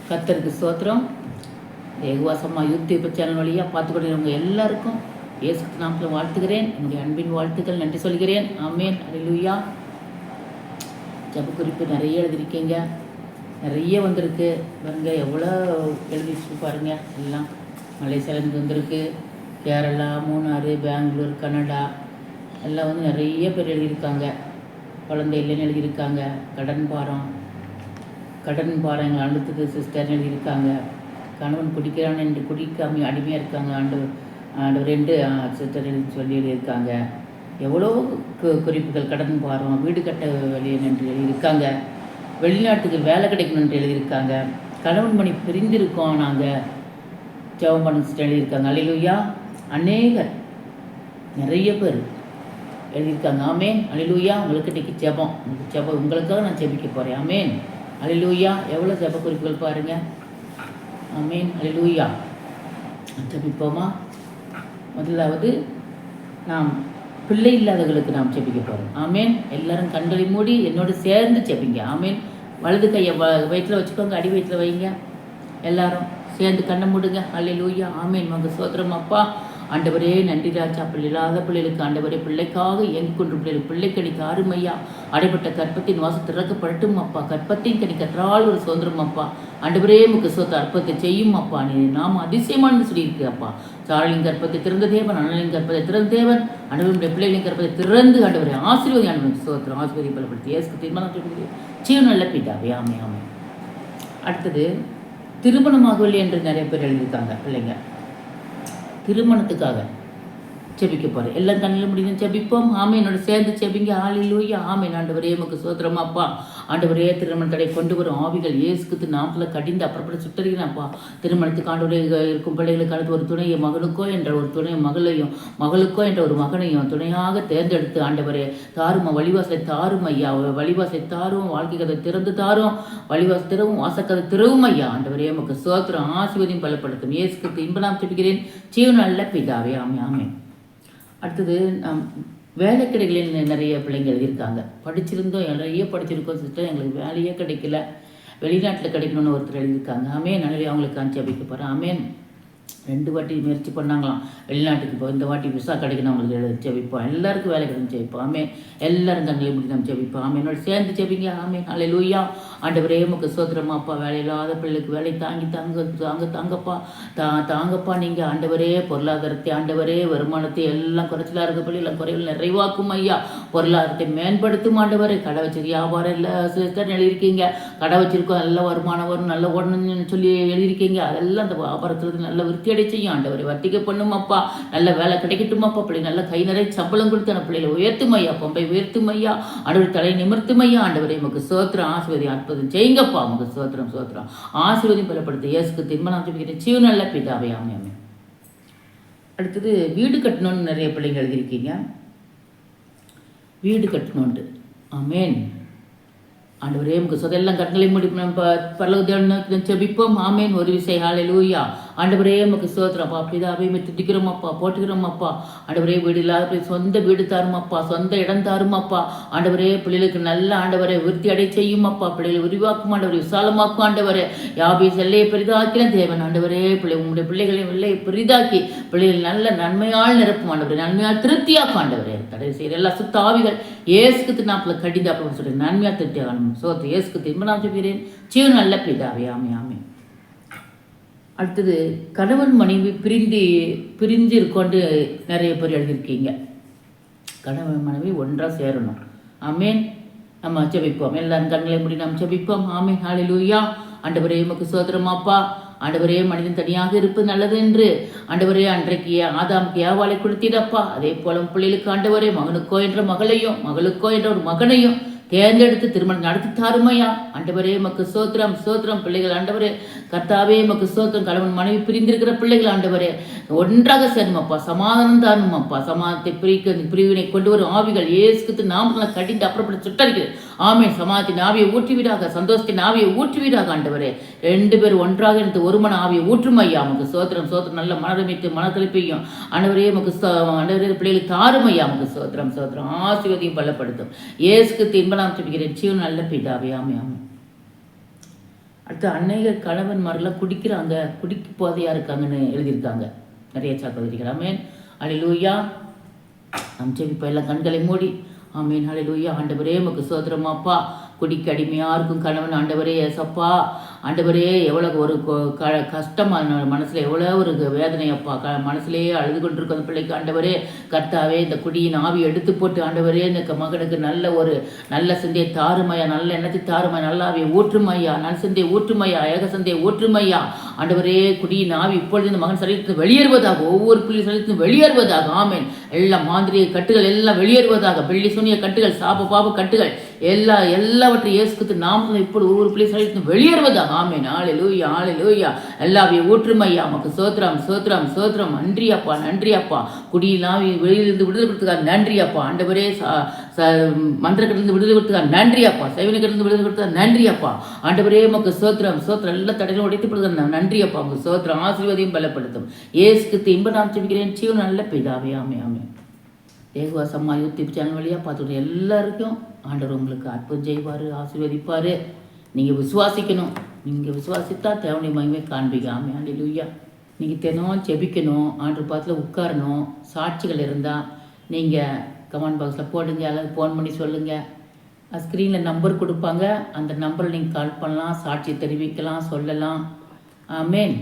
கர்த்தருக்கு ஸ்தோத்திரம். ஏகுவாசம்மா YouTube channel வழியாக பார்த்துக்கொண்டிருவங்க எல்லாருக்கும் இயேசு நாமத்தில் வாழ்த்துகிறேன். என்னுடைய அன்பின் வாழ்த்துக்கள் நன்றி சொல்கிறேன். ஆமேன். அல்லேலூயா. ஜெப குறிப்பு நிறைய எழுதியிருக்கீங்க, நிறைய வந்திருக்கு பாருங்க. எவ்வளோ எழுதிச்சு பாருங்க. எல்லாம் மலேசியாவிலேருந்து வந்திருக்கு, கேரளா, மூணாறு, பெங்களூர், கனடா எல்லாம் வந்து நிறைய பேர் எழுதியிருக்காங்க. குழந்தை இல்லைன்னு எழுதியிருக்காங்க. கடன் பாரம் எங்களை அழுத்தது சிஸ்டர்னு எழுதியிருக்காங்க. கணவன் குடிக்கிறான் என்று குடிக்காம அடிமையாக இருக்காங்க ஆண்டவர் 2 சிஸ்டர் சொல்லி எழுதியிருக்காங்க. எவ்வளோ குறிப்புகள். கடன் பாரம், வீடு கட்ட வழியன் என்று எழுதியிருக்காங்க. வெளிநாட்டுக்கு வேலை கிடைக்கணும் என்று எழுதியிருக்காங்க. கணவன் மணி பிரிந்திருக்கோம் நாங்கள் ஜெபம் பண்ண சிஸ்டர் எழுதியிருக்காங்க. அல்லேலூயா. அநேகர் நிறைய பேர் எழுதியிருக்காங்க. ஆமேன். அல்லேலூயா. உங்களுக்கு இன்றைக்கி ஜெபம் உங்களுக்காக நான் ஜெபிக்க போகிறேன். ஆமேன். அல்லேலூயா. எவ்வளோ ஜெப குறிப்புகள் பாருங்கள். ஆமேன். அல்லேலூயா. ஜெபிப்போமா? முதலாவது நாம் பிள்ளை இல்லாதவர்களுக்கு நாம் ஜெபிக்க போகிறோம். ஆமேன். எல்லாரும் கண்களை மூடி என்னோடு சேர்ந்து ஜெபிங்க. ஆமேன். வலது கையை வயிற்றில் வச்சுக்கோங்க, அடி வயிற்றில் வைங்க. எல்லாரும் சேர்ந்து கண்ணை மூடுங்க. அல்லேலூயா. ஆமேன். உங்கள் சோதரம் அப்பா ஆண்டவரே நன்றி ராஜா. பிள்ளை இல்லாத பிள்ளைகளுக்கு ஆண்டவரே பிள்ளைக்காக இயங்கிக் கொண்டு பிள்ளைகள் பிள்ளைக்கணிக்கு அருமையா அடைப்பட்ட கற்பத்தின் வாசல் திறக்கப்படட்டும் அப்பா. கற்பத்தின் கனி கற்றால் ஒரு சுதந்திரம் அப்பா. ஆண்டவரே முக்கு சொத்து அற்பத்தை செய்யும் அப்பா. நீ நாம் அதிசயமானது சொல்லியிருக்கு அப்பா. சாரலின் கற்பத்தை திறந்த தேவன், அண்ணலின் கற்பத்தை திறந்த தேவன், ஆண்டவருடைய பிள்ளைகளின் கற்பத்தை திறந்து ஆண்டவரை ஆசீர்வதி. ஆண்டவருக்கு சோத்திரம். ஆசீர்வதி பலப்படுத்தி ஏசுக்கு தீர்மானம் சீவன் நல்ல பிதாவே. ஆமே ஆமே. அடுத்தது திருமணமாகவில்லை என்று நிறைய பேர் எழுதியிருக்காங்க. பிள்ளைங்க திருமணத்துக்காக ஜெபிக்க போகிறேன். எல்லாம் கண்ணில் முடியும் ஜெபிப்போம். ஆமே. என்னோட சேர்ந்து ஜெபிங்க. அல்லேலூயா. ஆமேன். ஆண்டவரே உமக்கு ஸ்தோத்திரம் அப்பா. ஆண்டவரே திருமண தடை கொண்டு வரும் ஆவிகள் இயேசுக்கு நாமத்தில் கடிந்து அப்புறப்பட சுட்டறிகிறேன் அப்பா. திருமணத்துக்கு ஆண்டவரே இருக்கும் பிள்ளைகளுக்கு அடுத்து ஒரு துணையை மகனுக்கோ என்ற ஒரு துணை மகளையும் மகளுக்கோ என்ற ஒரு மகனையும் துணையாக தேர்ந்தெடுத்து ஆண்டவரே தாரும் வழிவாசலை தாரும் ஐயா. வழிவாசலை தாரும், வாழ்க்கை கதை திறந்து தாரும், வழிவாசல் திறவும், வாசக்கதை திறவும் ஐயா. ஆண்டவரே உமக்கு ஸ்தோத்திரம். ஆசீர்வதியும் பலப்படுத்தும் இயேசுக்கு இன்ப நாம் ஜெபிக்கிறேன். ஜீவன் நல்ல பிதாவே. ஆமே ஆமே. அடுத்தது நாம் வேலை கிடைக்கலன்னு நிறைய பிள்ளைங்க எழுதியிருக்காங்க. படிச்சிருந்தோம், நிறைய படிச்சிருக்கோம் சிஸ்டர், எங்களுக்கு வேலையே கிடைக்கல, வெளிநாட்டில் கிடைக்கணும்னு ஒருத்தர் எழுதியிருக்காங்க. ஆமேன். நல்ல அவங்களுக்கு ஜெபிக்க போகிறேன். ஆமேன். 2 வாட்டி முயற்சி பண்ணாங்களாம் வெளிநாட்டுக்கு. இப்போ இந்த வாட்டி விசா கிடைக்கணும் அவங்களுக்கு ஜெபிப்போம். எல்லாருக்கும் வேலை கிடைக்கும் ஜெபிப்போம். ஆமேன். எல்லாரும் தங்களை முடி நம்ம ஜெபிப்போம். ஆமேன். என்னோட சேர்ந்து ஜெபிங்க. ஆமேன். அல்லேலூயா. ஆண்டவரே உமக்கு ஸ்தோத்திரமா அப்பா. வேலை இல்லாத பிள்ளைக்கு வேலை தாங்கப்பா. தாங்கப்பா நீங்கள் ஆண்டவரே. பொருளாதாரத்தை ஆண்டவரே, வருமானத்தை எல்லாம் குறைச்சலாக இருக்க பிள்ளை எல்லாம் குறைவில் நிறைவாக்கும் ஐயா. பொருளாதாரத்தை மேம்படுத்தும் ஆண்டவரே. கடை வச்சு வியாபாரம் இல்லை சிஸ்டர் எழுதியிருக்கீங்க. கடை வச்சிருக்கோம், நல்ல வருமானம் வரும், நல்ல ஓடணும்னு சொல்லி எழுதியிருக்கீங்க. அதெல்லாம் அந்த வியாபாரத்துலேருந்து நல்ல விருத்தி அடைச்சையும் ஆண்டவரை வர்த்திக்க பண்ணும் அப்பா. நல்ல வேலை கிடைக்கட்டும் அப்பா. பிள்ளை நல்ல கை நிறைய சம்பளம் கொடுத்து அந்த பிள்ளைகளை உயர்த்தும் ஐயா. பொம்பை உயர்த்தும் ஐயா. ஆண்டவர் தலை நிமிர்த்தும் ஐயா. ஆண்டவரை உமக்கு சோத்திரம். ஆசீர்வதி அற்புதம் செய்யுங்கப்பா. உமக்கு சோத்திரம். ஆசீர்வதியும் பலப்படுத்த இயேசுக்கு தீர்மானம் ஜெபிக்கிறேன். ஜீவன் நல்ல பிதாவே. ஆமே ஆமே. அடுத்தது வீடு கட்டணும்னு நிறைய பிள்ளைங்க எழுதியிருக்கீங்க. வீடு கட்டணுன்ட்டு. ஆமேன். ஆண்டவரே உமக்கு சொதெல்லாம் கட்டளை முடிப்போம். பரலோக ஜெபிப்போம். ஆமேன். ஒரு விசை. ஹல்லேலூயா. ஆண்டவரே உமக்கு ஸ்தோத்திரம் அப்பா. பிதாவே துதிக்கிறோம் அப்பா, போட்டுக்கிறோம் அப்பா. ஆண்டவரே வீடு இல்லாத சொந்த வீடு தாரும் அப்பா, சொந்த இடம் தாரும் அப்பா. ஆண்டவரே பிள்ளைகளுக்கு நல்ல ஆண்டவரை விருத்தி அடை செய்யும் அப்பா. பிள்ளைகளை விரிவாக்கும் ஆண்டவரை, விசாலமாக்கும் ஆண்டவரே. யாபேஸ் எல்லையை பெரிதாக்கின தேவன் ஆண்டவரே. உங்களுடைய பிள்ளைகளை எல்லையை பெரிதாக்கி பிள்ளைகள் நல்ல நன்மையால் நிரப்பும் ஆண்டவரே. நன்மையால் திருப்தியாக்கும் ஆண்டவரே. தடை செய்கிற எல்லா சுத்த ஆவிகள் இயேசுக்கு நாப்பில் கடிந்து அப்படின்னு சொல்லி நன்மையாக திருப்தியாகணும். சோத்து இயேசுக்கு திரும்ப நான் சொல்கிறேன். ஜீவன் நல்ல பிதாவே. ஆமே ஆமே. அடுத்தது கணவன் மனைவி பிரிஞ்சு இருக்கொண்டு நிறைய பேர் எழுதியிருக்கீங்க. கணவன் மனைவி ஒன்றாக சேரணும். ஆமேன். நம்ம ஜெபிப்போம். எல்லாரும் கண்களை மூடி நாம் ஜெபிப்போம். ஆமேன். ஹல்லேலூயா. ஆண்டவரே உமக்கு ஸ்தோத்திரமாப்பா. ஆண்டவரே மனிதன் தனியாக இருப்பது நல்லது என்று ஆண்டவரே அன்றைக்கு ஆதாமுக்கு ஏவாளை கொடுத்தீரப்பா. அதே போல பிள்ளைகளுக்கு ஆண்டவரே மகனுக்கோ என்ற மகளையும் மகளுக்கோ என்ற ஒரு மகனையும் தேர்ந்தெடுத்து திருமணம் நடத்தி தாருமையா. ஆண்டவரே மக்கு சோத்திரம். பிள்ளைகள் ஆண்டவரே கர்த்தாவே மக்கு சோத்திரம். கணவன் மனைவி பிரிந்திருக்கிற பிள்ளைகள் ஆண்டவரே ஒன்றாக சேருமப்பா. சமாதானம் தாருமப்பா. சமாதானத்தை பிரிவினை கொண்டு வரும் ஆவிகள் இயேசுக்கு நாம கடிந்து அப்புறப்பட்டு சுட்டறிகிறேன். ஆமே. சமாதானத்தின் ஆவியை ஊற்றுவீராக, சந்தோஷத்தின் ஆவியை ஊற்றுவீராக ஆண்டவரே. 2 பேர் ஒன்றாக இருந்து ஒரு மன ஆவியை ஊற்றுமையா. மக்கு சோத்திரம். நல்ல மனதமைத்து மனத்தளிப்பையும் ஆண்டவரே மக்கு ஆண்டவரே பிள்ளைகளுக்கு தாருமையா. மக்கு சோத்திரம். ஆசீர்வதியும் பலப்படுத்தும் இயேசுக்கு இன்ப நாம் ஜெபிக்கிறேன். ஜீவன் நல்ல பிதாவே. ஆமே ஆமே. அடுத்து அநேக கணவன்மாரெல்லாம் குடிக்கிறாங்க, குடிக்கு போதையாக இருக்காங்கன்னு எழுதியிருக்காங்க நிறைய சகோதரிகள். ஆமென், அல்லேலூயா. நாம் ஜெபிப்போம் எல்லாம் கண்களை மூடி. ஆமென், அல்லேலூயா. ஆண்டவரே உமக்கு ஸ்தோத்திரம் அப்பா. குடிக்கு அடிமையாக இருக்கும் கணவன் ஆண்டவரே ஏசப்பா, ஆண்டவரே எவ்வளோ ஒரு கஷ்டமான மனசில் எவ்வளோ ஒரு வேதனையப்பா, மனசுலேயே அழுது கொண்டிருக்க அந்த பிள்ளைக்கு ஆண்டவரே கர்த்தாவே இந்த குடியின் ஆவி எடுத்து போட்டு ஆண்டவரே இந்த மகனுக்கு நல்ல சிந்தையை தாருமையா, நல்ல எண்ணத்தை தாருமையா, நல்ல ஆவியை ஊற்றுமையா, நல்ல சிந்தையை ஊற்றுமையா, ஏக சிந்தையை ஊற்றுமையா ஆண்டவரே. குடியின் ஆவி இப்பொழுது இந்த மகன் சரீரத்தில் வெளியேறுவதாக, ஒவ்வொரு புள்ளி சரீரத்திலும் வெளியேறுவதாக. ஆமென். எல்லா மாந்திரிக கட்டுகள் எல்லாம் வெளியேறுவதாக. வெள்ளி சூனிய கட்டுகள், சாப பாப கட்டுகள் எல்லாவற்றையும் இயேசுக்கு நாமத்தில் இப்பொழுது ஒவ்வொரு பிள்ளை சரீரத்திலும் வெளியேறுவதாக. ஆமென், அல்லேலூயா, அல்லேலூயா. எல்லாவையும் ஊற்றுமையா உமக்கு ஸ்தோத்திரம், ஸ்தோத்திரம், ஸ்தோத்திரம். நன்றி அப்பா, நன்றி அப்பா. குடியின் ஆவி வெளியிலிருந்து விடுதலை கொடுத்ததுக்காக நன்றி அப்பா. ஆண்டவரே மந்திரக்கிலிருந்து விடுதலை கொடுத்ததுக்காக நன்றி அப்பா. சைவனுக்கிலிருந்து விடுதலை கொடுத்ததுக்காக நன்றி அப்பா. ஆண்டவரே உமக்கு ஸ்தோத்திரம், ஸ்தோத்திரம். எல்லா தடைகளும் உடைத்து கொடுத்தது நன்றி அப்பா. உமக்கு ஸ்தோத்திரம். ஆசீர்வாதையும் பலப்படுத்தும். இயேசுக்கு இன்ப நாம் ஜெபிக்கிறேன் ஜீவன் நல்ல பிதாவே. ஆமென், ஆமென். ஏகவாசம்மா யூடியூப் சேனல் வழியாக பார்த்துட்டு எல்லாருக்கும் ஆண்டவர் உங்களுக்கு அற்புதம் செய்வார், ஆசீர்வதிப்பார். நீங்கள் விசுவாசிக்கணும். நீங்கள் விசுவாசித்தா தேவனுடைய மகிமை காண்பீங்க. ஆமென், அல்லேலூயா. நீங்கள் தினம் ஜெபிக்கணும், ஆண்டவர் பாத்தில் உட்காரணும். சாட்சிகள் இருந்தால் நீங்கள் கமெண்ட் பாக்ஸில் போடுங்க, அல்லது ஃபோன் பண்ணி சொல்லுங்கள். ஸ்க்ரீனில் நம்பர் கொடுப்பாங்க, அந்த நம்பரில் நீங்கள் கால் பண்ணலாம், சாட்சி தெரிவிக்கலாம், சொல்லலாம். ஆமென்.